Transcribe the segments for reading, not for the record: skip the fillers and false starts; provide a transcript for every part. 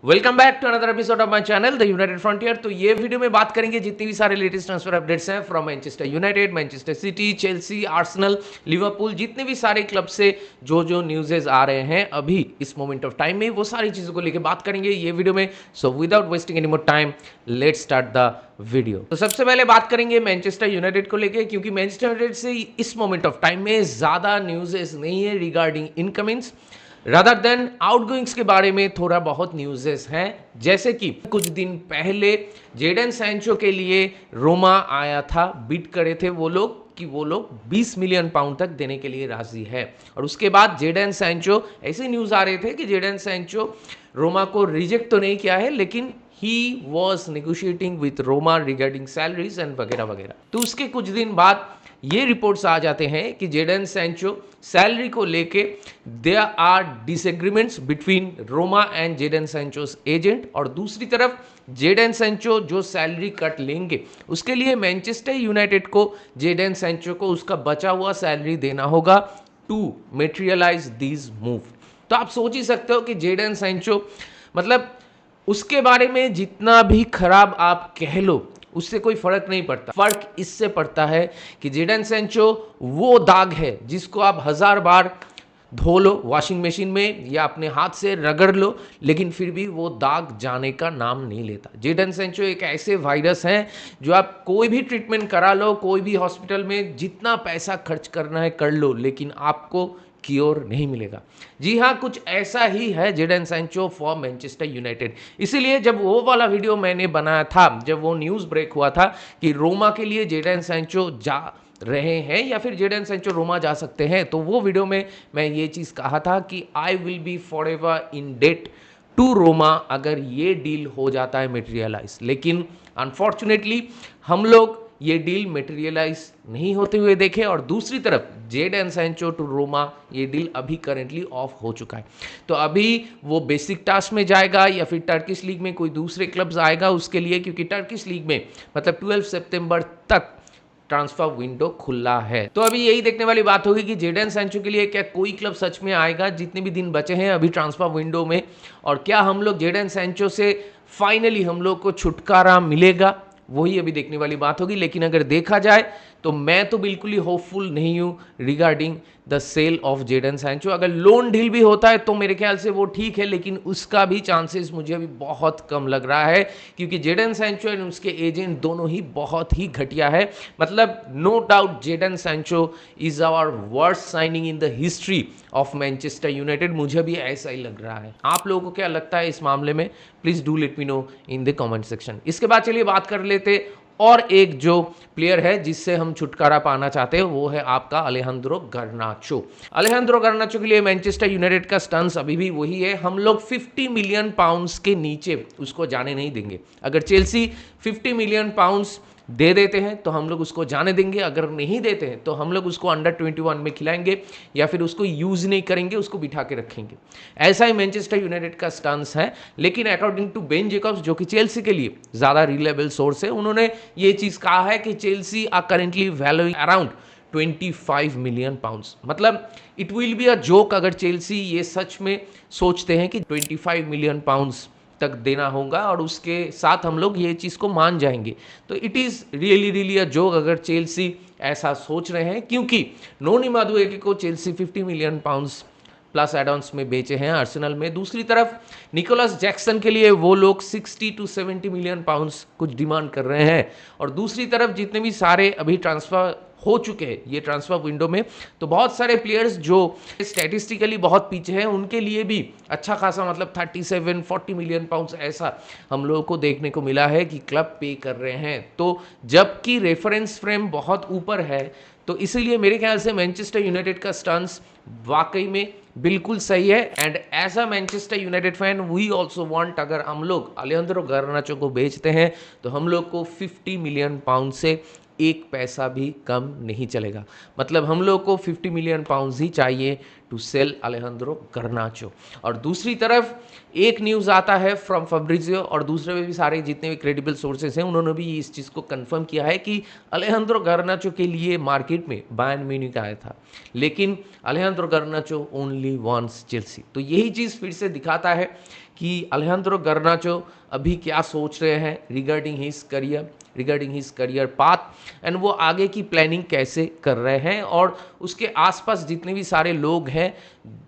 Welcome back to another episode of my channel the United Frontier. तो ये video में बात करेंगे जितनी भी सारे लेटेस्ट ट्रांसफर अपडेट्स हैं from Manchester United, Manchester City, Chelsea, Arsenal, Liverpool, जितने भी सारे क्लब से जो न्यूज़ेस आ रहे हैं अभी इस मोमेंट ऑफ टाइम में, वो सारी चीज़ों को लेकर बात करेंगे ये वीडियो में। So without wasting any more time let's start the video. तो सबसे पहले बात करेंगे मैनचेस्टर यूनाइटेड को लेकर, क्योंकि मैनचेस्टर यूनाइटेड से इस मोमेंट ऑफ टाइम में ज़्यादा न्यूज़ेस नहीं है रिगार्डिंग इनकमिंग्स, रादर देन आउटगोइंग्स के बारे में थोड़ा बहुत न्यूज़ेस हैं। जैसे कि कुछ दिन पहले जेडन सैंचो के लिए रोमा आया था, बिड करे थे वो लोग 20 मिलियन पाउंड तक देने के लिए राजी है। और उसके बाद जेडन सैंचो, ऐसे न्यूज़ आ रहे थे कि जेडन सैंचो रोमा को रिजेक्ट तो नहीं किया है, लेकिन he was negotiating with Roma regarding salaries and वगैरह वगैरह। तो उसके कुछ दिन बाद ये रिपोर्ट्स आ जाते हैं कि जेडन सैंचो सैलरी को लेके there are disagreements between Roma and Jadon Sancho's agent, और दूसरी तरफ जेडन सैंचो जो सैलरी कट लेंगे उसके लिए मैनचेस्टर यूनाइटेड को जेडन सैंचो को उसका बचा हुआ सैलरी देना होगा टू मेटेरियलाइज दिस मूव। तो आप सोच ही सकते हो कि जेडन सैंचो, मतलब उसके बारे में जितना भी खराब आप कह लो उससे कोई फर्क नहीं पड़ता। फर्क इससे पड़ता है कि जेडन सैंचो वो दाग है जिसको आप 1000 बार धो लो वॉशिंग मशीन में या अपने हाथ से रगड़ लो, लेकिन फिर भी वो दाग जाने का नाम नहीं लेता। जेडन सैंचो एक ऐसे वायरस हैं जो आप कोई भी ट्रीटमेंट करा लो, कोई भी हॉस्पिटल में जितना पैसा खर्च करना है कर लो, लेकिन आपको क्योर नहीं मिलेगा। जी हाँ, कुछ ऐसा ही है Jadon Sancho for Manchester United. इसीलिए जब वो वाला वीडियो मैंने बनाया था, जब वो न्यूज़ ब्रेक हुआ था कि रोमा के लिए जेडन सैंचो जा रहे हैं या फिर जेडन सैंचो रोमा जा सकते हैं, तो वो वीडियो में मैं ये चीज़ कहा था कि I will be forever in debt to Roma अगर ये डील हो जाता है मेटेरियलाइज। लेकिन अनफॉर्चुनेटली हम लोग ये डील मेटेरियलाइज नहीं होते हुए देखे, और दूसरी तरफ जेडन सैंचो टू रोमा ये डील अभी करेंटली ऑफ हो चुका है। तो अभी वो बेसिक टास्क में जाएगा या फिर टर्किश लीग में कोई दूसरे क्लब्स आएगा उसके लिए, क्योंकि टर्किश लीग में मतलब 12 सितंबर तक ट्रांसफर विंडो खुला है। तो अभी यही देखने वाली बात होगी कि जेडन सैंचो के लिए क्या कोई क्लब सच में आएगा जितने भी दिन बचे हैं अभी ट्रांसफर विंडो में, और क्या हम लोग जेडन सैंचो से फाइनली हम लोग को छुटकारा मिलेगा, वही अभी देखने वाली बात होगी। लेकिन अगर देखा जाए तो मैं तो बिल्कुल ही होपफुल नहीं हूँ regarding the sale of Jadon Sancho. अगर लोन डील भी होता है तो मेरे ख्याल से वो ठीक है, लेकिन उसका भी चांसेस मुझे अभी बहुत कम लग रहा है, क्योंकि जेडन सैंचो एंड उसके एजेंट दोनों ही बहुत ही घटिया है। मतलब no doubt Jadon Sancho is our worst signing in the history of Manchester United. मुझे भी ऐसा ही लग रहा है। आप लोगों को क्या लगता है इस मामले में? Please do let me know in the comment section. इसके बाद चलिए बात कर लेते और एक जो प्लेयर है जिससे हम छुटकारा पाना चाहते हैं, वो है आपका अलेहांद्रो गर्नाचो। अलेहांद्रो गर्नाचो के लिए मैनचेस्टर यूनाइटेड का स्टंस अभी भी वही है, हम लोग 50 मिलियन पाउंड्स के नीचे उसको जाने नहीं देंगे। अगर चेल्सी 50 मिलियन पाउंड्स दे देते हैं तो हम लोग उसको जाने देंगे, अगर नहीं देते हैं तो हम लोग उसको अंडर 21 में खिलाएंगे या फिर उसको यूज़ नहीं करेंगे, उसको बिठा के रखेंगे। ऐसा ही मैनचेस्टर यूनाइटेड का स्टांस है। लेकिन अकॉर्डिंग टू बेन जेकब्स, जो कि चेल्सी के लिए ज़्यादा रिलायबल सोर्स है, उन्होंने ये चीज़ कहा है कि Chelsea are currently valuing around 25 million pounds. मतलब it will be a joke अगर चेल्सी ये सच में सोचते हैं कि 25 मिलियन पाउंड्स तक देना होगा और उसके साथ हम लोग ये चीज़ को मान जाएंगे। तो it is really a joke अगर चेल्सी ऐसा सोच रहे हैं, क्योंकि नोनी मादुएके को Chelsea 50 million pounds plus add-ons में बेचे हैं आर्सेनल में। दूसरी तरफ निकोलस जैक्सन के लिए वो लोग 60 to 70 मिलियन पाउंड्स कुछ डिमांड कर रहे हैं। और दूसरी तरफ जितने भी सारे अभी ट्रांसफ़र हो चुके हैं ये ट्रांसफर विंडो में, तो बहुत सारे प्लेयर्स जो स्टैटिस्टिकली बहुत पीछे हैं उनके लिए भी अच्छा खासा, मतलब 37-40 मिलियन पाउंड्स ऐसा हम लोगों को देखने को मिला है कि क्लब पे कर रहे हैं। तो जबकि रेफरेंस फ्रेम बहुत ऊपर है, तो इसीलिए मेरे ख्याल से मैनचेस्टर यूनाइटेड का स्टांस वाकई में बिल्कुल सही है। And as a Manchester United fan we also want, अगर हम लोग अलेहांद्रो गर्नाचो को बेचते हैं तो हम लोग को 50 मिलियन पाउंड से एक पैसा भी कम नहीं चलेगा। मतलब हम लोग को 50 मिलियन पाउंड्स ही चाहिए टू सेल अलेहांद्रो गर्नाचो। और दूसरी तरफ एक न्यूज़ आता है फ्रॉम फब्रिजियो और दूसरे में भी सारे जितने भी क्रेडिबल सोर्सेज हैं उन्होंने भी इस चीज़ को कंफर्म किया है कि अलेहांद्रो गर्नाचो के लिए मार्केट में बायर्न म्यूनिख आया था, लेकिन अलेहांद्रो गर्नाचो ओनली वांट्स चेल्सी। तो यही चीज़ फिर से दिखाता है कि अलेहांद्रो गर्नाचो अभी क्या सोच रहे हैं regarding his career path and वो आगे की प्लानिंग कैसे कर रहे हैं, और उसके आसपास जितने भी सारे लोग हैं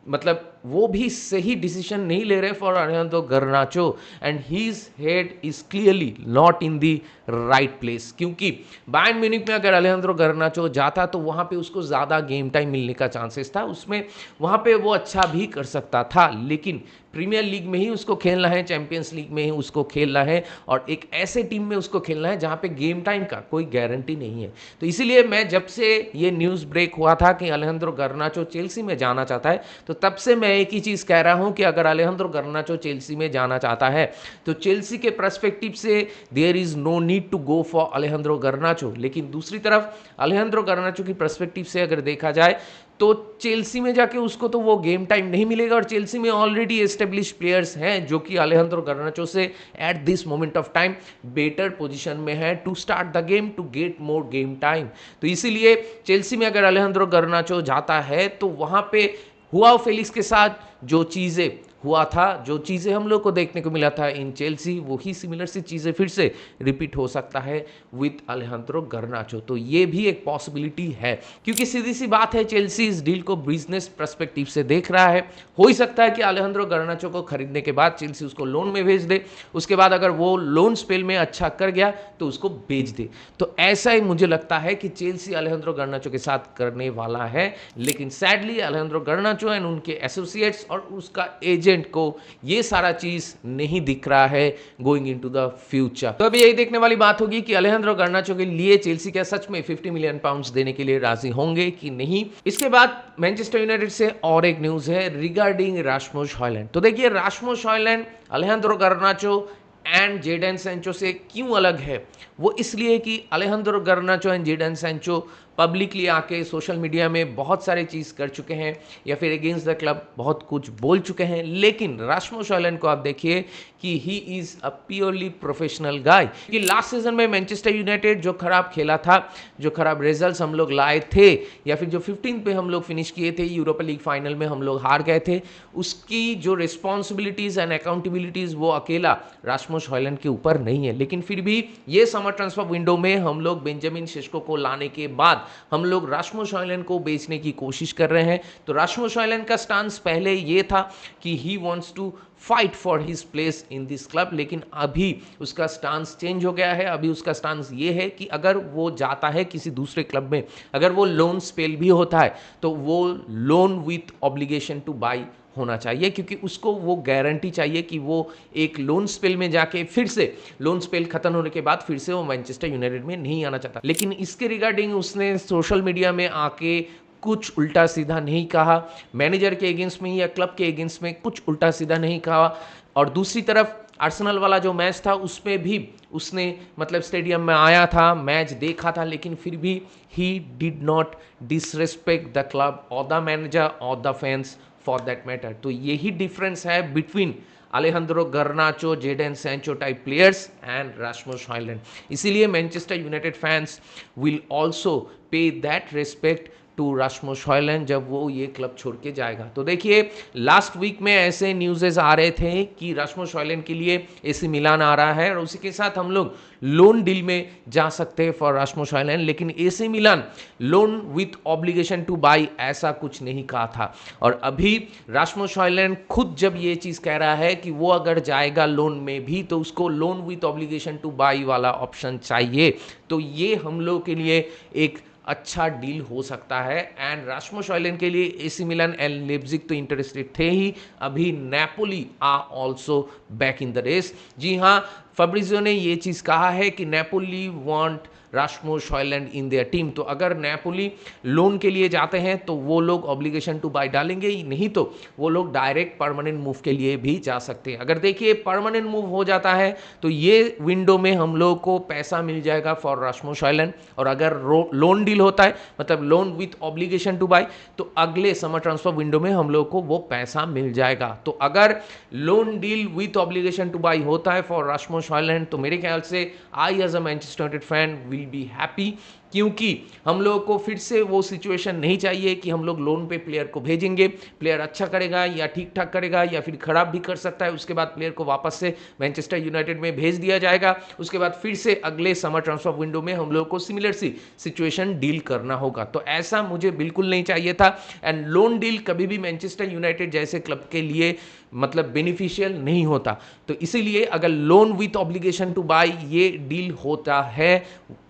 मतलब वो भी सही डिसीजन नहीं ले रहे for Alejandro Garnacho and his head is clearly not in the right place. क्योंकि बायर्न म्यूनिख में अगर अलेहांद्रो गर्नाचो जाता तो वहाँ पे उसको ज़्यादा गेम टाइम मिलने का चांसेस था, उसमें वहाँ पे वो अच्छा भी कर सकता था, लेकिन प्रीमियर लीग में ही उसको खेलना है, चैंपियंस लीग में ही उसको खेलना है और एक ऐसे टीम में उसको खेलना है जहाँ पे गेम टाइम का कोई गारंटी नहीं है। तो इसीलिए मैं जब से ये न्यूज़ ब्रेक हुआ था कि अलेहांद्रो गर्नाचो चेल्सी में जाना चाहता है तो तब से मैं एक ही चीज़ कह रहा हूँ कि अगर अलेहांद्रो गर्नाचो चेल्सी में जाना चाहता है तो चेल्सी के पर्सपेक्टिव से there is no need to go for Alejandro Garnacho, लेकिन दूसरी तरफ अलेहांद्रो गर्नाचो की पर्सपेक्टिव से अगर देखा जाए तो चेल्सी में जाके उसको तो वो गेम टाइम नहीं मिलेगा और चेल्सी में ऑलरेडी एस्टेब्लिश प्लेयर्स हैं जो कि अलेहांद्रो गर्नाचो से at this moment of time better position में है to start the game, to get more game time. तो इसीलिए चेल्सी में अगर अलेहांद्रो गर्नाचो जाता है तो वहाँ पे हुआ फेलिक्स के साथ जो चीज़ें हुआ था, जो चीज़ें हम लोग को देखने को मिला था इन चेल्सी, वही सिमिलर सी चीज़ें फिर से रिपीट हो सकता है विथ अलेहांद्रो गर्नाचो। तो ये भी एक पॉसिबिलिटी है क्योंकि सीधी सी बात है चेल्सी इस डील को बिजनेस पर्सपेक्टिव से देख रहा है। हो ही सकता है कि अलेहांद्रो गर्नाचो को खरीदने के बाद चेल्सी उसको लोन में भेज दे, उसके बाद अगर वो लोन स्पेल में अच्छा कर गया तो उसको बेच दे। तो ऐसा ही मुझे लगता है कि चेल्सी अलेहांद्रो गर्नाचो के साथ करने वाला है, लेकिन सैडली अलेहांद्रो गर्नाचो एंड उनके एसोसिएट्स और उसका एजेंट को ये सारा चीज नहीं दिख रहा है गोइंग इनटू द फ्यूचर। तो अभी यही देखने वाली बात होगी कि अलेहांद्रो गर्नाचो के लिए चेल्सी क्या सच में 50 मिलियन पाउंड्स देने के लिए राजी होंगे कि नहीं। इसके बाद मैनचेस्टर यूनाइटेड से और एक न्यूज है रिगार्डिंग रास्मुस हॉयलैंड। तो देखिए Rasmus Hojlund Alejandro Garnacho and Jadon Sancho से क्यों अलग है, वो इसलिए कि Alejandro Garnacho and Jadon Sancho publicly आके सोशल मीडिया में बहुत सारे चीज़ कर चुके हैं या फिर अगेंस्ट द क्लब बहुत कुछ बोल चुके हैं, लेकिन रास्मुस हॉयलैंड को आप देखिए कि he is a purely professional guy. कि लास्ट सीजन में मैनचेस्टर यूनाइटेड जो खराब खेला था, जो खराब रिजल्ट्स हम लोग लाए थे या फिर जो 15 पे हम लोग फिनिश किए थे, यूरोपा लीग फाइनल में हम लोग हार गए थे, उसकी जो रिस्पॉन्सिबिलिटीज़ एंड अकाउंटेबिलिटीज़ वो अकेला रास्मुस हॉयलैंड के ऊपर नहीं है। लेकिन फिर भी ये समर ट्रांसफर विंडो में हम लोग बेंजामिन शेस्को को लाने के बाद हम लोग रास्मुस हॉयलैंड को बेचने की कोशिश कर रहे हैं। तो रास्मुस हॉयलैंड का स्टांस पहले ये था कि he wants to fight for his place in this club, लेकिन अभी उसका स्टांस चेंज हो गया है। अभी उसका स्टांस ये है कि अगर वो जाता है किसी दूसरे क्लब में, अगर वो लोन स्पेल भी होता है तो वो loan with obligation two by होना चाहिए, क्योंकि उसको वो गारंटी चाहिए कि वो एक लोन स्पेल में जाके फिर से लोन स्पेल खत्म होने के बाद फिर से वो मैनचेस्टर यूनाइटेड में नहीं आना चाहता। लेकिन इसके रिगार्डिंग उसने सोशल मीडिया में आके कुछ उल्टा सीधा नहीं कहा, मैनेजर के अगेंस्ट में या क्लब के अगेंस्ट में कुछ उल्टा सीधा नहीं कहा। और दूसरी तरफ आर्सेनल वाला जो मैच था उसमें भी उसने मतलब स्टेडियम में आया था, मैच देखा था, लेकिन फिर भी he did not disrespect the club और द मैनेजर और the fans for that matter. तो यही डिफरेंस है between Alejandro Garnacho, Jadon Sancho type players and Rasmus Hojlund. इसीलिए Manchester United fans will also pay that respect to Rasmus Hojlund जब वो ये club छोड़ के जाएगा। तो देखिए लास्ट वीक में ऐसे न्यूज़ेस आ रहे थे कि रास्मुस हॉयलैंड के लिए एसी मिलान आ रहा है और उसी के साथ हम लोग लोन डील में जा सकते हैं फॉर रास्मुस हॉयलैंड, लेकिन AC Milan loan with obligation two by ऐसा कुछ नहीं कहा था। और अभी रास्मुस हॉयलैंड खुद जब ये चीज़ कह रहा है कि वो अगर जाएगा लोन में भी तो उसको loan with obligation two by वाला ऑप्शन चाहिए। तो ये हम लोग के लिए एक अच्छा डील हो सकता है एंड रास्मुस हॉयलैंड के लिए एसी मिलान एंड लेप्जिग तो इंटरेस्टेड थे ही, अभी Napoli are also back in the race. जी हाँ, फैब्रिजियो ने ये चीज़ कहा है कि Napoli want Rasmus Hojlund in their team. तो अगर नेपोली लोन के लिए जाते हैं तो वो लोग ऑब्लिगेशन टू बाय डालेंगे ही, नहीं तो वो लोग डायरेक्ट परमानेंट मूव के लिए भी जा सकते हैं। अगर देखिए परमानेंट मूव हो जाता है तो ये विंडो में हम लोग को पैसा मिल जाएगा फॉर रास्मुस हॉयलैंड, और अगर लोन डील होता है मतलब loan with obligation to buy, तो अगले समर ट्रांसफर विंडो में हम लोग को वो पैसा मिल जाएगा। तो अगर loan deal with obligation to buy होता है फॉर रास्मुस हॉयलैंड तो मेरे ख्याल से I as a Manchester United fan will be happy, क्योंकि हम लोग को फिर से वो सिचुएशन नहीं चाहिए कि हम लोग लोन पे प्लेयर को भेजेंगे, प्लेयर अच्छा करेगा या ठीक ठाक करेगा या फिर खराब भी कर सकता है, उसके बाद प्लेयर को वापस से मैनचेस्टर यूनाइटेड में भेज दिया जाएगा, उसके बाद फिर से अगले समर ट्रांसफर विंडो में हम लोग को सिमिलर सी सिचुएशन डील करना होगा। तो ऐसा मुझे बिल्कुल नहीं चाहिए था, एंड लोन डील कभी भी मैनचेस्टर यूनाइटेड जैसे क्लब के लिए मतलब बेनिफिशियल नहीं होता। तो इसीलिए अगर loan with obligation to buy ये डील होता है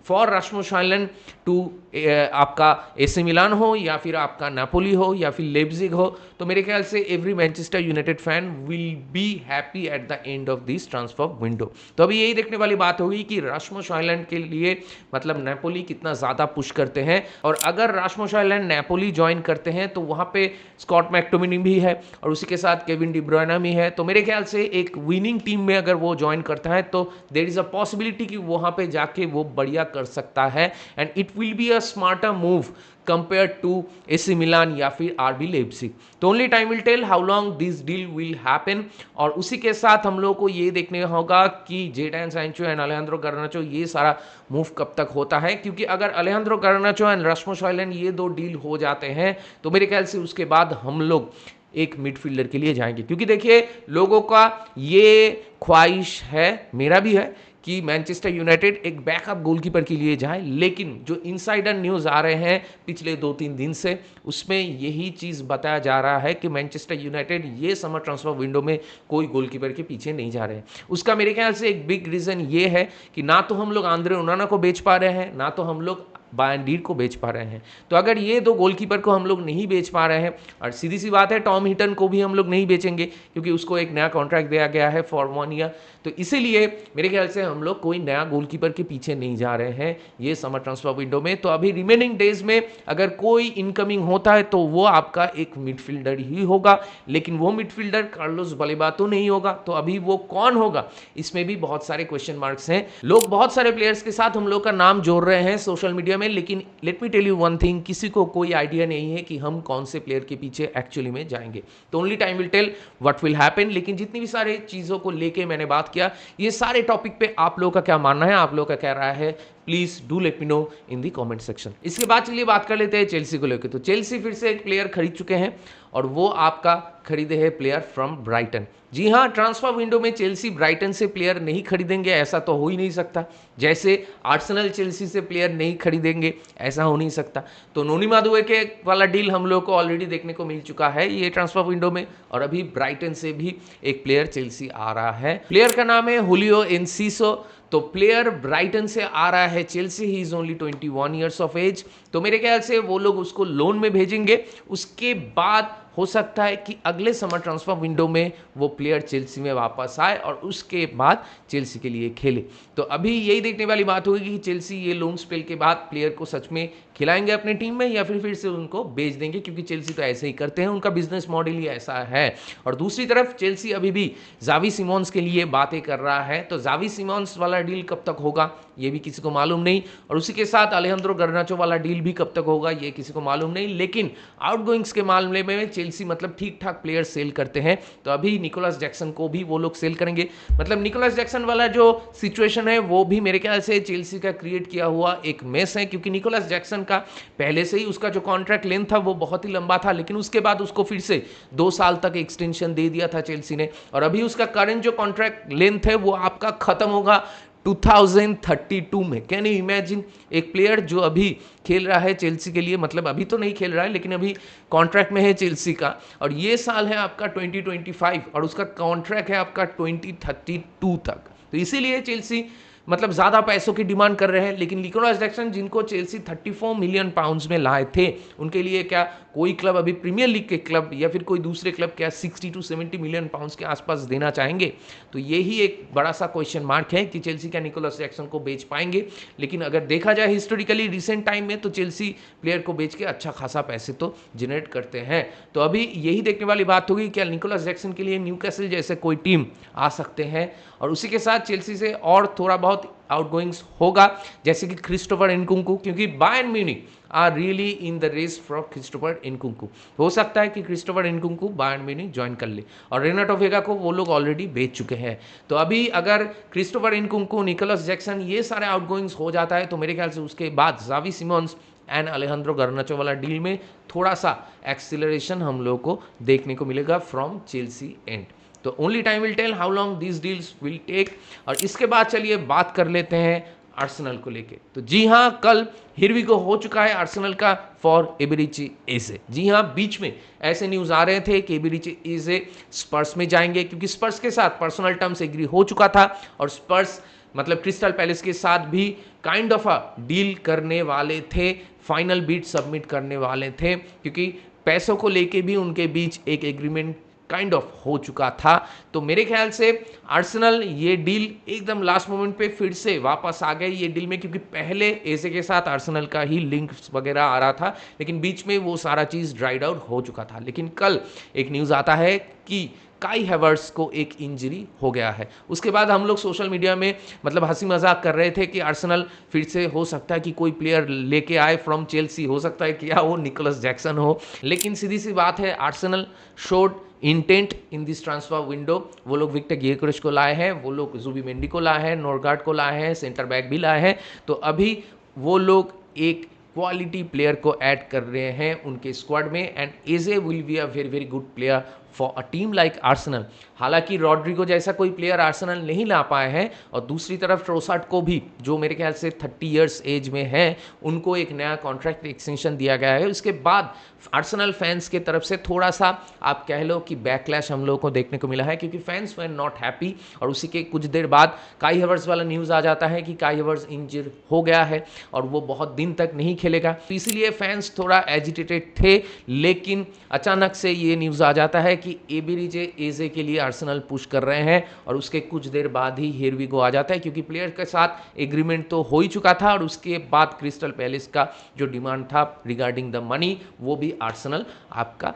फॉर रास्मुस हॉयलैंड टू आपका एसी मिलान हो या फिर आपका नापोली हो या फिर लेप्जिग हो, तो मेरे ख्याल से every Manchester United fan will be happy at the end of this transfer window. तो अभी यही देखने वाली बात होगी कि रास्मुस हॉयलैंड के लिए मतलब नापोली कितना ज़्यादा पुश करते हैं, और अगर रास्मुस हॉयलैंड नापोली ज्वाइन करते हैं तो वहाँ पे स्कॉट मैकटोमिनी भी है और उसी के साथ केविन डी ब्रुयना भी है। तो मेरे ख्याल से एक विनिंग टीम में अगर वो ज्वाइन करता है तो देयर इज अ पॉसिबिलिटी कि वहाँ पे जाके वो बढ़िया कर सकता है, and it will be a smarter move compared to AC Milan या फिर RB Leipzig। तो only time will tell how long this deal will happen, और उसी के साथ हम लोग को ये देखने होगा कि Jadon Sancho and Alejandro Garnacho ये सारा मूव कब तक होता है, क्योंकि अगर अलेहांद्रो गार्नाचो एंड रास्मुस हॉयलैंड ये दो डील हो जाते हैं तो मेरे ख्याल से उसके बाद हम लोग एक मिडफील्डर के लिए जाएंगे, क्योंकि देखिए लोगों का ये ख्वाहिश है, मेरा भी है कि मैनचेस्टर यूनाइटेड एक बैकअप गोलकीपर के लिए जाए, लेकिन जो इनसाइडर न्यूज़ आ रहे हैं पिछले 2-3 दिन से उसमें यही चीज़ बताया जा रहा है कि मैनचेस्टर यूनाइटेड ये समर ट्रांसफर विंडो में कोई गोलकीपर के पीछे नहीं जा रहे हैं। उसका मेरे ख्याल से एक बिग रीज़न ये है कि ना तो हम लोग आंद्रे ओनाना को बेच पा रहे हैं, ना तो हम लोग बायन डीर को बेच पा रहे हैं। तो अगर ये दो गोलकीपर को हम लोग नहीं बेच पा रहे हैं, और सीधी सी बात है टॉम हिटन को भी हम लोग नहीं बेचेंगे क्योंकि उसको एक नया कॉन्ट्रैक्ट दिया गया है फॉर 1 ईयर, तो इसीलिए मेरे ख्याल से हम लोग कोई नया गोलकीपर के पीछे नहीं जा रहे हैं ये समर ट्रांसफर विंडो में। तो अभी रिमेनिंग डेज में अगर कोई इनकमिंग होता है तो वो आपका एक मिडफील्डर ही होगा, लेकिन वो मिडफील्डर कार्लोस बलेबा तो नहीं होगा। तो अभी वो कौन होगा इसमें भी बहुत सारे क्वेश्चन मार्क्स हैं। लोग बहुत सारे प्लेयर्स के साथ हम लोग का नाम जोड़ रहे हैं सोशल मीडिया में, लेकिन let me tell you one thing, किसी को कोई आइडिया नहीं है कि हम कौन से प्लेयर के पीछे एक्चुअली में जाएंगे। तो only time will tell what will happen. लेकिन जितनी भी सारे चीज़ों को लेके मैंने बात किया, ये सारे टॉपिक पे आप लोगों का क्या मानना है, आप लोगों का क्या राय है, please do let me know in the comment section. इसके बाद चलिए बात कर लेते हैं चेल्सी को लेकर। तो चेल्सी फिर से एक प्लेयर खरीद चुके हैं और वो आपका खरीदे हैं प्लेयर फ्रॉम ब्राइटन। जी हाँ, ट्रांसफर विंडो में चेल्सी ब्राइटन से प्लेयर नहीं खरीदेंगे ऐसा तो हो ही नहीं सकता, जैसे आर्सेनल चेल्सी से प्लेयर नहीं खरीदेंगे ऐसा हो नहीं सकता। तो नोनी मादुएके वाला डील हम लोग को ऑलरेडी देखने को मिल चुका है ये ट्रांसफर विंडो में, और अभी ब्राइटन से भी एक प्लेयर चेल्सी आ रहा है। प्लेयर का नाम है हुलियो एनसीसो। तो प्लेयर ब्राइटन से आ रहा है Chelsea, he is only 21 years of age. तो मेरे ख्याल से वो लोग उसको लोन में भेजेंगे, उसके बाद हो सकता है कि अगले समर ट्रांसफर विंडो में वो प्लेयर चेल्सी में वापस आए और उसके बाद चेल्सी के लिए खेले। तो अभी यही देखने वाली बात होगी कि चेल्सी ये लोन स्पेल के बाद प्लेयर को सच में खिलाएंगे अपने टीम में या फिर से उनको बेच देंगे, क्योंकि चेल्सी तो ऐसे ही करते हैं, उनका बिजनेस मॉडल ही ऐसा है। और दूसरी तरफ चेल्सी अभी भी जावी सिमोन्स के लिए बातें कर रहा है, तो जावी सिमोन्स वाला डील कब तक होगा ये भी किसी को मालूम नहीं, और उसी के साथ अलेहांद्रो गार्नाचो वाला डील भी कब तक होगा ये किसी को मालूम नहीं। लेकिन आउटगोइंग्स के मामले में चेल्सी मतलब ठीक ठाक प्लेयर सेल करते हैं, तो अभी निकोलस जैक्सन को भी वो लोग सेल करेंगे। मतलब निकोलस जैक्सन वाला जो सिचुएशन है वो भी मेरे ख्याल से चेल्सी का क्रिएट किया हुआ एक मेस है, क्योंकि निकोलस जैक्सन का पहले से ही उसका जो कॉन्ट्रैक्ट लेंथ था वो बहुत ही लंबा था, लेकिन उसके बाद उसको फिर से 2 साल तक एक्सटेंशन दे दिया था चेल्सी ने, और अभी उसका करंट जो कॉन्ट्रैक्ट लेंथ है वो आपका खत्म होगा 2032 में। कैन यू इमेजिन, एक प्लेयर जो अभी खेल रहा है चेल्सी के लिए, मतलब अभी तो नहीं खेल रहा है लेकिन अभी कॉन्ट्रैक्ट में है चेल्सी का, और ये साल है आपका 2025 और उसका कॉन्ट्रैक्ट है आपका 2032 तक। तो इसीलिए चेल्सी मतलब ज़्यादा पैसों की डिमांड कर रहे हैं, लेकिन निकोलस जैक्सन जिनको चेल्सी 34 मिलियन पाउंड्स में लाए थे, उनके लिए क्या कोई क्लब अभी प्रीमियर लीग के क्लब या फिर कोई दूसरे क्लब क्या 60 टू 70 मिलियन पाउंड्स के आसपास देना चाहेंगे? तो यही एक बड़ा सा क्वेश्चन मार्क है कि चेल्सी क्या निकोलस जैक्सन को बेच पाएंगे। लेकिन अगर देखा जाए हिस्टोरिकली रिसेंट टाइम में, तो चेल्सी प्लेयर को बेच के अच्छा खासा पैसे तो जनरेट करते हैं। तो अभी यही देखने वाली बात होगी क्या निकोलस जैक्सन के लिए न्यूकासल जैसे कोई टीम आ सकते हैं, और उसी के साथ चेल्सी से और थोड़ा बहुत आउटगोइंग्स होगा, जैसे कि क्रिस्टोफर इनकुंकू, क्योंकि Bayern Munich are really in the race for Christopher Nkunku. हो सकता है कि Christopher Nkunku Bayern Munich join कर ले, और रेनाटो वेगा को वो लोग ऑलरेडी बेच चुके हैं। तो अभी अगर क्रिस्टोफर इनकुंकू, निकोलस जैक्सन ये सारे आउटगोइंग्स हो जाता है, तो मेरे ख्याल से उसके बाद Xavi Simons and Alejandro Garnacho वाला डील में थोड़ा सा एक्सीलरेशन हम लोग को देखने को मिलेगा फ्रॉम चेल्सी एंड। तो only time will tell how long this deals will take. और इसके बाद चलिए बात कर लेते हैं आर्सेनल को लेके। तो जी हाँ, कल हिरविगो हो चुका है आर्सेनल का फॉर एबेरेची एजे। जी हाँ, बीच में ऐसे न्यूज आ रहे थे कि एबेरेची एजे स्पर्स में जाएंगे, क्योंकि स्पर्स के साथ पर्सनल टर्म्स एग्री हो चुका था, और स्पर्स मतलब क्रिस्टल पैलेस के साथ भी काइंड ऑफ अ डील करने वाले थे, फाइनल बीट सबमिट करने वाले थे, क्योंकि पैसों को लेके भी उनके बीच एक एग्रीमेंट काइंड ऑफ हो चुका था। तो मेरे ख्याल से आर्सेनल ये डील एकदम लास्ट मोमेंट पे फिर से वापस आ गए ये डील में, क्योंकि पहले एजे के साथ आर्सेनल का ही लिंक्स वगैरह आ रहा था, लेकिन बीच में वो सारा चीज़ ड्राइड आउट हो चुका था। लेकिन कल एक न्यूज़ आता है कि काई हैवर्ट्स को एक इंजरी हो गया है। उसके बाद हम लोग सोशल मीडिया में मतलब हंसी मजाक कर रहे थे कि आर्सेनल फिर से हो सकता है कि कोई प्लेयर लेके आए फ्रॉम चेल्सी, हो सकता है कि वो निकोलस जैक्सन हो। लेकिन सीधी सी बात है, Arsenal showed intent in this transfer window. वो लोग विक्टर गियरक्रिच को लाए हैं, वो लोग जुबीमेंडी को लाए हैं, नॉर्गार्ड को लाए हैं, सेंटर बैक भी लाए हैं। तो अभी वो लोग एक क्वालिटी प्लेयर को ऐड कर रहे हैं उनके स्क्वाड में, and AJ will be a very very good player for a team like Arsenal. हालांकि रॉड्रिगो जैसा कोई प्लेयर आर्सेनल नहीं ला पाए हैं, और दूसरी तरफ ट्रोसार्ड को भी, जो मेरे ख्याल से 30 इयर्स एज में हैं, उनको एक नया कॉन्ट्रैक्ट एक्सटेंशन दिया गया है। उसके बाद आर्सेनल फैंस के तरफ से थोड़ा सा आप कह लो कि बैकलैश हम लोगों को देखने को मिला है, क्योंकि फैंस वर नॉट हैप्पी। और उसी के कुछ देर बाद काई हैवर्ट्स वाला न्यूज़ आ जाता है कि काई हैवर्ट्स इंजर हो गया है और वो बहुत दिन तक नहीं खेलेगा, तो इसीलिए फैंस थोड़ा एजिटेटेड थे। लेकिन अचानक से ये न्यूज़ आ जाता है कि एबेरेची एजे के लिए आर्सेनल पुश कर रहे हैं, और उसके कुछ देर बाद ही हियर वी गो आ जाता है, क्योंकि प्लेयर के साथ एग्रीमेंट तो हो ही चुका था, और उसके बाद क्रिस्टल पैलेस का जो डिमांड था रिगार्डिंग द मनी, वो भी आर्सेनल आपका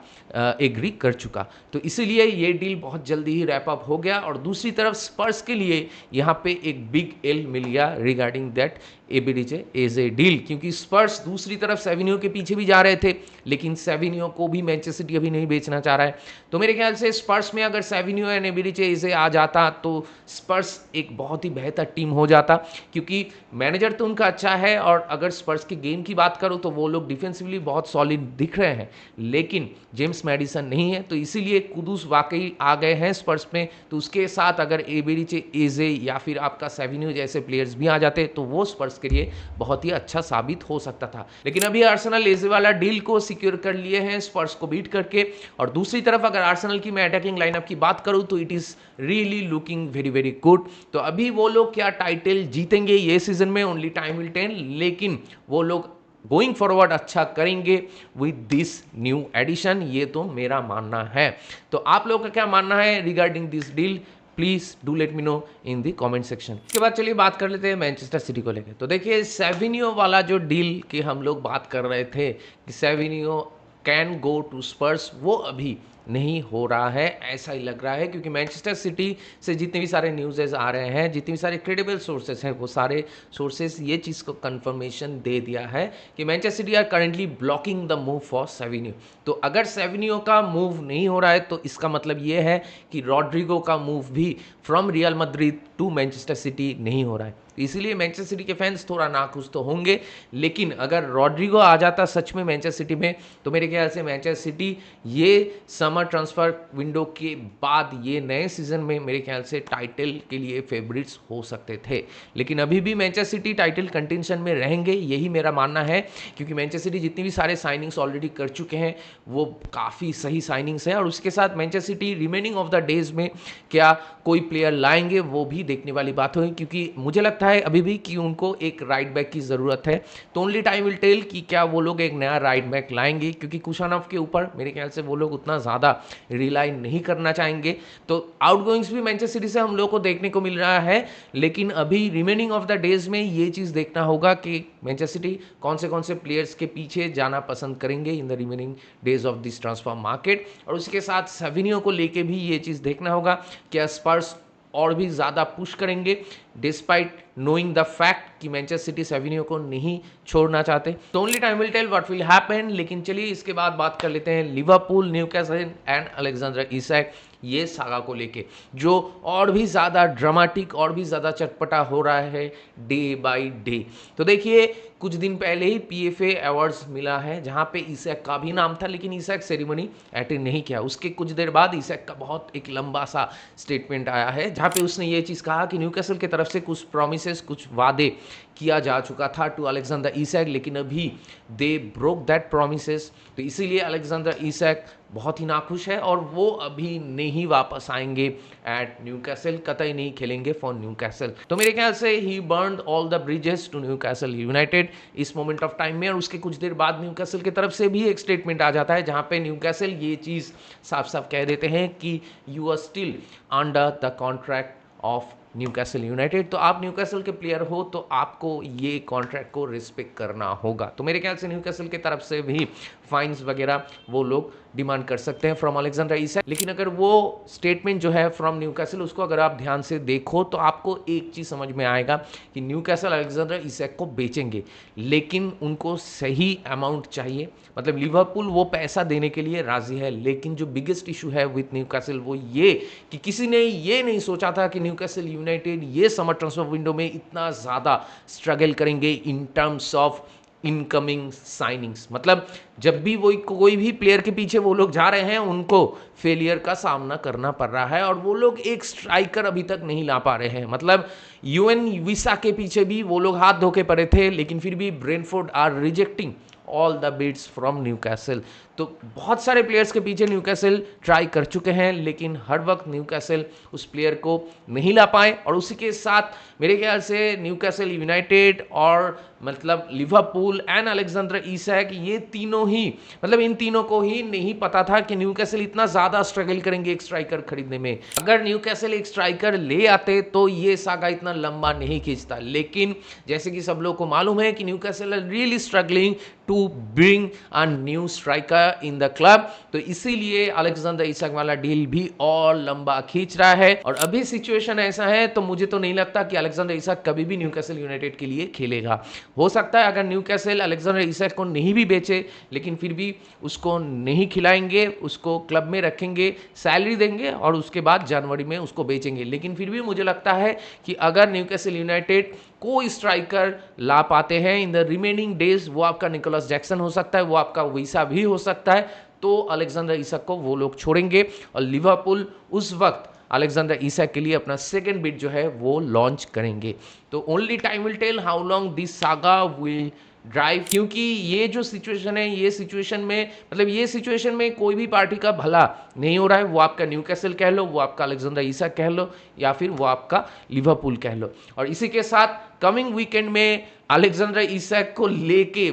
एग्री कर चुका। तो इसीलिए ये डील बहुत जल्दी ही रैप अप हो गया। और दूसरी तरफ स्पर्स के लिए यहाँ पे एक बिग एल मिल गया regarding that Eberechi AJ deal, क्योंकि स्पर्स दूसरी तरफ सेविनियो के पीछे भी जा रहे थे, लेकिन सेविनियो को भी मैनचेस्टर सिटी अभी नहीं बेचना चाह रहा है। तो मेरे ख्याल से स्पर्स में अगर सेविनियो एंड एबेरेची एजे आ जाता तो स्पर्स एक बहुत ही बेहतर टीम हो जाता, क्योंकि मैनेजर तो उनका अच्छा है, और अगर स्पर्स की गेम की बात करूँ तो वो लोग डिफेंसिवली बहुत सॉलिड दिख रहे हैं, लेकिन जेम्स मैडिसन नहीं है। तो इसीलिए कुदूस वाकई आ गए हैं स्पर्स में। तो उसके साथ अगर एबेरेची एजे या फिर आपका सेविनियो जैसे प्लेयर्स भी आ जाते तो वो स्पर्स के लिए बहुत ही अच्छा साबित हो सकता था। लेकिन अभी आर्सेनल एजे वाला डील को सिक्योर कर लिए हैं स्पर्स को बीट करके। और दूसरी तरफ अगर आर्सेनल की मैं अटैकिंग लाइनअप की बात करूं तो it is really looking very very good. तो अभी वो लोग क्या टाइटल जीतेंगे ये सीजन में, ओनली टाइम विल टेल, लेकिन वो लोग गोइंग फॉरवर्ड अच्छा करेंगे विद दिस न्यू एडिशन, ये तो मेरा मानना है। तो आप लोगों का क्या मानना है regarding this deal? Please do let me know in the comment section. इसके बाद चलिए बात कर लेते हैं मैनचेस्टर सिटी को लेकर। तो देखिए, सेविनियो वाला जो डील की हम लोग बात कर रहे थे कि सेविनियो कैन गो टू स्पर्स, वो अभी नहीं हो रहा है, ऐसा ही लग रहा है, क्योंकि मैनचेस्टर सिटी से जितने भी सारे न्यूज़ेस आ रहे हैं, जितनी भी सारे क्रेडिबल सोर्सेज हैं, वो सारे सोर्सेज ये चीज़ को कंफर्मेशन दे दिया है कि Manchester City are currently blocking the move for Savinho. तो अगर सेविनियो का मूव नहीं हो रहा है तो इसका मतलब ये है कि रॉड्रिगो का मूव भी from Real Madrid to Manchester City नहीं हो रहा है। इसीलिए मैनचेस्टर सिटी के फैंस थोड़ा नाखुश तो होंगे, लेकिन अगर रॉड्रिगो आ जाता सच में मैनचेस्टर सिटी में, तो मेरे ख्याल से मैनचेस्टर सिटी ये समर ट्रांसफर विंडो के बाद ये नए सीजन में मेरे ख्याल से टाइटल के लिए फेवरेट्स हो सकते थे, लेकिन अभी भी मैनचेस्टर सिटी टाइटल कंटेंशन में रहेंगे, यही मेरा मानना है, क्योंकि मैनचेस्टर सिटी जितनी भी सारे साइनिंग्स ऑलरेडी कर चुके हैं वो काफ़ी सही साइनिंग्स है, और उसके साथ Manchester city remaining of the days में क्या कोई प्लेयर लाएंगे वो भी देखने वाली बात होगी, क्योंकि मुझे लगता है अभी भी कि उनको एक राइट बैक की ज़रूरत है। तो ओनली टाइम विल टेल कि क्या वो लोग एक नया राइट बैक लाएंगे, क्योंकि कुशानोव के ऊपर मेरे ख्याल से वो लोग उतना ज़्यादा रिलाई नहीं करना चाहेंगे। तो आउटगोइंग्स भी मैनचेस्टर सिटी से हम लोग को देखने को मिल रहा है, लेकिन अभी रिमेनिंग ऑफ द डेज में ये चीज़ देखना होगा कि मैनचेस्टर सिटी कौन से प्लेयर्स के पीछे जाना पसंद करेंगे in the remaining days of this transfer market. और उसके साथ सेविनियो को लेके भी ये चीज़ देखना होगा कि स्पर्स और भी ज़्यादा पुश करेंगे डिस्पाइट नोइंग द फैक्ट कि मैनचेस्टर सिटी सेविनियो को नहीं छोड़ना चाहते। तो only time will tell what will happen. लेकिन चलिए इसके बाद बात कर लेते हैं Liverpool, Newcastle and Alexander Isak ये सागा को लेके, जो और भी ज़्यादा ड्रामेटिक और भी ज़्यादा चटपटा हो रहा है डे बाय डे। तो देखिए कुछ दिन पहले ही PFA अवार्ड्स मिला है जहाँ पे इसाक का भी नाम था, लेकिन इसाक सेरेमनी अटेंड नहीं किया। उसके कुछ देर बाद इसाक का बहुत एक लंबा सा स्टेटमेंट आया है जहाँ पे उसने ये चीज़ कहा कि न्यूकासल की तरफ से कुछ प्रॉमिसेस, कुछ वादे किया जा चुका था टू अलेक्जेंडर इसाक, लेकिन अभी दे ब्रोक दैट प्रॉमिसेस। तो इसीलिए अलेक्जेंडर इसाक बहुत ही नाखुश है और वो अभी नहीं वापस आएंगे एट न्यूकासल, कतई नहीं खेलेंगे फॉर न्यूकासल। तो मेरे ख्याल से he burned all the bridges to Newcastle United इस मोमेंट ऑफ टाइम में। और उसके कुछ देर बाद न्यूकासल की तरफ से भी एक स्टेटमेंट आ जाता है जहां पे न्यूकासल ये चीज़ साफ साफ कह देते हैं कि you are still under the contract of Newcastle United. तो आप न्यूकासल के प्लेयर हो तो आपको ये कॉन्ट्रैक्ट को रिस्पेक्ट करना होगा। तो मेरे ख्याल से न्यूकासल की तरफ से भी फाइन्स वगैरह वो लोग डिमांड कर सकते हैं फ्रॉम अलेक्जेंडर इसाक। लेकिन अगर वो स्टेटमेंट जो है फ्रॉम न्यूकासल उसको अगर आप ध्यान से देखो तो आपको एक चीज़ समझ में आएगा कि न्यूकासल अलेक्जेंडर इसाक को बेचेंगे, लेकिन उनको सही अमाउंट चाहिए। मतलब लिवरपूल वो पैसा देने के लिए राजी है, लेकिन जो बिगेस्ट इशू है विथ न्यूकासल वो ये कि किसी ने ये नहीं सोचा था कि न्यूकासल यूनाइटेड ये समर ट्रांसफर विंडो में इतना ज़्यादा स्ट्रगल करेंगे in terms of incoming signings. मतलब जब भी वो कोई भी प्लेयर के पीछे वो लोग जा रहे हैं उनको फेलियर का सामना करना पड़ रहा है, और वो लोग एक स्ट्राइकर अभी तक नहीं ला पा रहे हैं। मतलब यूएन विसा के पीछे भी वो लोग हाथ धो के पड़े थे, लेकिन फिर भी Brentford are rejecting all the bids from Newcastle. तो बहुत सारे प्लेयर्स के पीछे न्यूकासल ट्राई कर चुके हैं, लेकिन हर वक्त न्यूकासल उस प्लेयर को नहीं ला पाए। और उसी के साथ मेरे ख्याल से न्यूकासल यूनाइटेड और मतलब लिवरपूल एंड अलेक्जेंडर इसाक ये तीनों ही, मतलब इन तीनों को ही नहीं पता था कि न्यूकासल इतना ज़्यादा स्ट्रगल करेंगे एक स्ट्राइकर खरीदने में। अगर न्यूकासल एक स्ट्राइकर ले आते तो ये सागा इतना लंबा नहीं खींचता, लेकिन जैसे कि सब लोग को मालूम है कि Newcastle are really struggling to bring a new striker in the club. तो इसीलिए अलेक्जेंडर इसाक वाला डील भी और लंबा खींच रहा है। और अभी सिचुएशन ऐसा है तो मुझे तो नहीं लगता कि अलेक्जेंडर इसाक कभी भी न्यूकासल यूनाइटेड के लिए खेलेगा। हो सकता है अगर न्यूकासल अलेक्जेंडर इसाक को नहीं भी बेचे, लेकिन फिर भी उसको नहीं खिलाएंगे, उसको क्लब में रखेंगे, सैलरी देंगे और उसके बाद जनवरी में उसको बेचेंगे। लेकिन फिर भी मुझे लगता है कि अगर न्यूकासल यूनाइटेड कोई स्ट्राइकर ला पाते हैं इन द रिमेनिंग डेज, वो आपका निकोलस जैक्सन हो सकता है, वो आपका वीसा भी हो सकता है, तो अलेक्जेंडर इसाक को वो लोग छोड़ेंगे। और लिवरपूल उस वक्त अलेक्जेंडर इसाक के लिए अपना सेकंड बिड जो है वो लॉन्च करेंगे। तो only time will tell how long this saga will drive, क्योंकि ये जो सिचुएशन है ये सिचुएशन में मतलब ये सिचुएशन में कोई भी पार्टी का भला नहीं हो रहा है। वो आपका न्यूकासल कह लो, वो आपका अलेक्जेंडर इसाक कह लो, या फिर वो आपका लिवरपूल कह लो। और इसी के साथ कमिंग वीकेंड में अलेक्जेंडर इसाक को लेके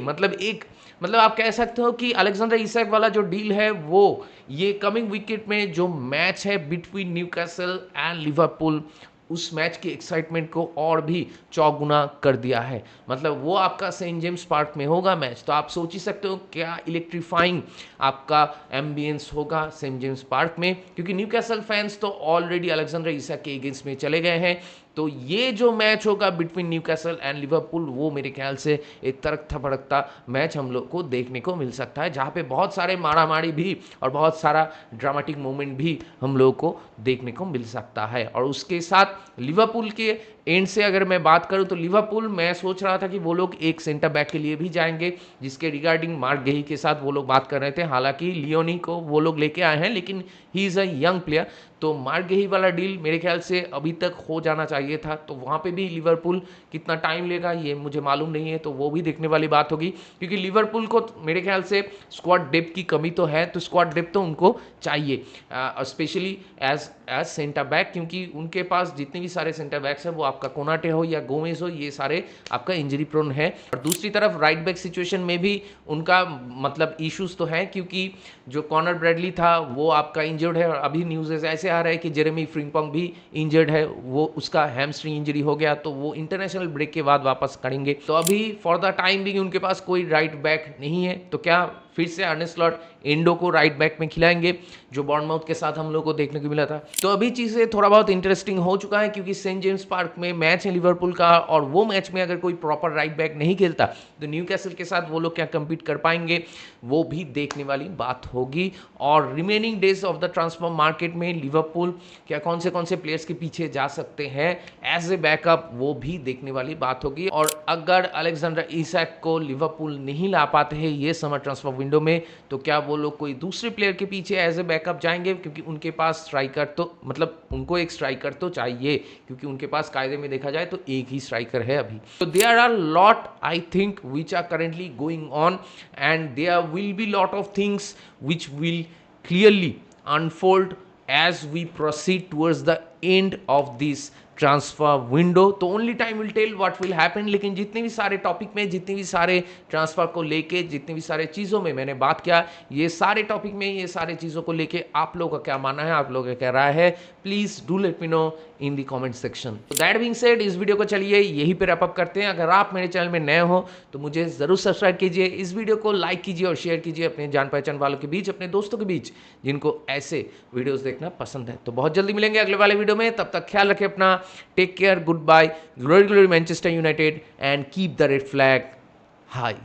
मतलब आप कह सकते हो कि अलेक्जेंडर इसाक वाला जो डील है वो ये कमिंग वीकेंड में जो मैच है बिटवीन न्यूकासल एंड लिवरपूल, उस मैच की एक्साइटमेंट को और भी चौगुना कर दिया है। मतलब वो आपका सेंट जेम्स पार्क में होगा मैच, तो आप सोच ही सकते हो क्या इलेक्ट्रीफाइंग आपका एम्बियंस होगा सेंट जेम्स पार्क में, क्योंकि न्यूकासल फैंस तो ऑलरेडी अलेक्जेंडर इसाक के अगेंस्ट में चले गए हैं। तो ये जो मैच होगा बिटवीन न्यूकासल एंड लिवरपूल वो मेरे ख्याल से एक तड़कता भड़कता मैच हम लोग को देखने को मिल सकता है, जहाँ पे बहुत सारे मारामारी भी और बहुत सारा ड्रामेटिक मोमेंट भी हम लोग को देखने को मिल सकता है। और उसके साथ लिवरपूल के एंड से अगर मैं बात करूं तो लिवरपूल, मैं सोच रहा था कि वो लोग एक सेंटर बैक के लिए भी जाएंगे, जिसके रिगार्डिंग मार्क गेही के साथ वो लोग बात कर रहे थे। हालांकि लियोनी को वो लोग लेके आए हैं, लेकिन ही इज़ अ यंग प्लेयर, तो मार्क गेही वाला डील मेरे ख्याल से अभी तक हो जाना चाहिए था। तो वहाँ पे भी लिवरपूल कितना टाइम लेगा ये मुझे मालूम नहीं है, तो वो भी देखने वाली बात होगी, क्योंकि लिवरपूल को मेरे ख्याल से स्क्वाड डेप्थ की कमी तो है, तो स्क्वाड डेप्थ तो उनको चाहिए, स्पेशली एज सेंटर बैक, क्योंकि उनके पास जितने भी सारे सेंटर बैक्स हैं, वो आपका कोनाटे हो या गोमेज हो, ये सारे आपका इंजरी प्रोन है। और दूसरी तरफ राइट बैक सिचुएशन में भी उनका मतलब इश्यूज तो हैं, क्योंकि जो कॉनर ब्रैडली था वो आपका इंजर्ड है, और अभी न्यूज़ ऐसे आ रहा है कि जेरेमी फ्रिम्पोंग भी इंजर्ड है, वो उसका हैमस्ट्रिंग इंजरी हो गया, तो वो इंटरनेशनल ब्रेक के बाद वापस करेंगे। तो अभी फॉर द टाइम भी उनके पास कोई राइट बैक नहीं है, तो क्या फिर से अर्ने स्लॉट एंडो को राइट बैक में खिलाएंगे, जो बॉर्नमाउथ के साथ हम लोग को देखने को मिला था। तो अभी चीज़ें थोड़ा बहुत इंटरेस्टिंग हो चुका है, क्योंकि सेंट जेम्स पार्क में मैच है लिवरपूल का, और वो मैच में अगर कोई प्रॉपर राइट बैक नहीं खेलता तो न्यूकैसल के साथ वो लोग क्या compete कर पाएंगे, वो भी देखने वाली बात होगी। और remaining days of the transfer market में लिवरपूल क्या कौन से प्लेयर्स के पीछे जा सकते हैं एज ए बैकअप, वो भी देखने वाली बात होगी। और अगर अलेक्जेंडर इसाक को लिवरपूल नहीं ला पाते हैं ये समर ट्रांसफर विंडो में, तो क्या वो लोग कोई दूसरे प्लेयर के पीछे एज ए बैकअप जाएंगे, क्योंकि उनके पास स्ट्राइकर तो मतलब उनको एक स्ट्राइकर तो चाहिए, क्योंकि उनके पास कायदे में देखा जाए तो एक ही स्ट्राइकर है अभी। तो there are lot I think which are currently going on, and there will be lot of things which will clearly unfold as we proceed towards the end of this transfer window. तो only time will tell what will happen. लेकिन जितने भी सारे topic में, जितने भी सारे transfer को लेके, जितने भी सारे चीज़ों में मैंने बात किया, ये सारे टॉपिक में, ये सारे चीज़ों को लेके आप लोगों का क्या मानना है, आप लोगों का क्या राय है, please do let me know in the comment section. तो दैट बीइंग सेड, इस वीडियो को चलिए यहीं पे रैप अप करते हैं। अगर आप मेरे चैनल में नए हो तो मुझे ज़रूर सब्सक्राइब कीजिए, इस वीडियो को लाइक कीजिए और शेयर कीजिए अपने जान पहचान वालों के बीच, अपने दोस्तों के बीच जिनको ऐसे वीडियोज़ देखना पसंद है। तो बहुत जल्दी मिलेंगे अगले वाले वीडियो में, तब तक ख्याल रखें अपना, take care, goodbye, glory, glory Manchester United, and keep the red flag high.